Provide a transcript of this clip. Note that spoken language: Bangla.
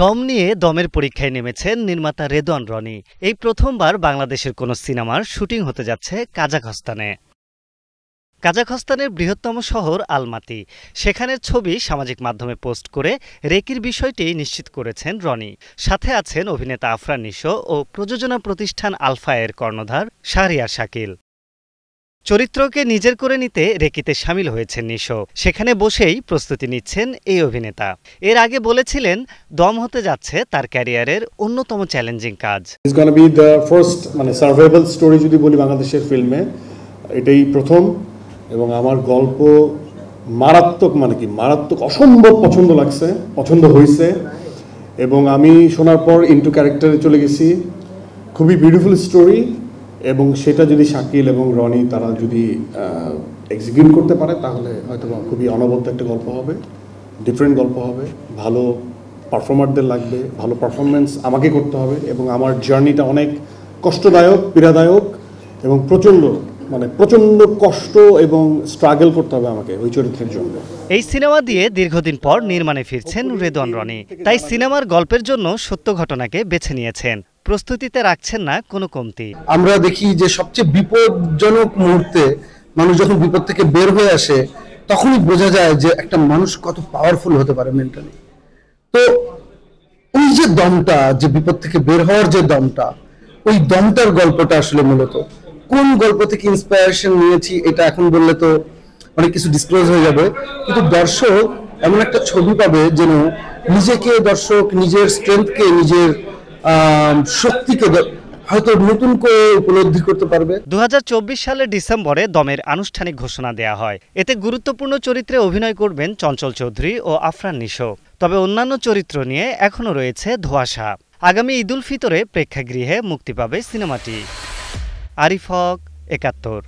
দম নিয়ে দমের পরীক্ষায় নেমেছেন নির্মাতা রেদওয়ান রনি। এই প্রথমবার বাংলাদেশের কোনো সিনেমার শুটিং হতে যাচ্ছে কাজাখস্তানে। কাজাখস্তানের বৃহত্তম শহর আলমাতি। সেখানের ছবি সামাজিক মাধ্যমে পোস্ট করে রেকির বিষয়টি নিশ্চিত করেছেন রনি। সাথে আছেন অভিনেতা আফরান নিশো ও প্রযোজনা প্রতিষ্ঠান আলফা এর কর্ণধার শাহরিয়ার শাকিল। চরিত্রকে নিজের করে নিতে রেকিতে শামিল হয়েছেন নিশো। সেখানে বসেই প্রস্তুতি নিচ্ছেন এই অভিনেতা। এর আগে বলেছিলেন দম হতে যাচ্ছে তার ক্যারিয়ারের অন্যতম চ্যালেঞ্জিং কাজ। It's gonna be the first survival story যদি বলি বাংলাদেশের ফিল্মে, এটাই প্রথম। এবং আমার গল্প মারাত্মক অসম্ভব পছন্দ হয়েছে এবং আমি শোনার পর ইনটু ক্যারেক্টারে চলে গেছি। খুবই বিউটিফুল স্টোরি এবং সেটা যদি শাকিল এবং রনি তারা যদি এক্সিকিউট করতে পারে তাহলে হয়তো খুবই অনবদ্য একটা গল্প হবে, ডিফারেন্ট গল্প হবে। ভালো পারফর্মারদের লাগবে, ভালো পারফরমেন্স আমাকে করতে হবে এবং আমার জার্নিটা অনেক কষ্টদায়ক, পীড়াদায়ক এবং প্রচণ্ড কষ্ট এবং স্ট্রাগল করতে হবে আমাকে ওই চরিত্রের জন্য। এই সিনেমা দিয়ে দীর্ঘদিন পর নির্মাণে ফিরছেন রেদওয়ান রনি। তাই সিনেমার গল্পের জন্য সত্য ঘটনাকে বেছে নিয়েছেন। প্রস্তুতিতে রাখছেন না কোনো কমতি। আমরা দেখি যে সবচেয়ে বিপজ্জনক মুহূর্তে মানুষ যখন বিপদ থেকে বের হয়ে আসে তখনই বোঝা যায় যে একটা মানুষ কত পাওয়ারফুল হতে পারে মেন্টালি। তো ওই যে দমটা, যে বিপদ থেকে বের হওয়ার যে দমটা, ওই দমটার গল্পটা আসলে মূলত কোন গল্প থেকে ইন্সপায়ারেশন নিয়েছি এটা এখন বললে তো অনেক কিছু ডিসক্লোজ হয়ে যাবে, কিন্তু দর্শক এমন একটা ছবি পাবে যেন দর্শক নিজের স্ট্রেংথকে, নিজের শক্তিকে হয়তো নতুন করে উপলব্ধি করতে পারবে। 2024 সালের ডিসেম্বরে দমের আনুষ্ঠানিক ঘোষণা দেয়া হয়। এতে গুরুত্বপূর্ণ চরিত্রে অভিনয় করবেন চঞ্চল চৌধুরী ও আফরান নিশো। তবে অন্যান্য চরিত্র নিয়ে এখনও রয়েছে ধোঁয়াশা। আগামী ঈদুল ফিতরে প্রেক্ষাগৃহে মুক্তি পাবে সিনেমাটি। আরিফ হক, ৭১।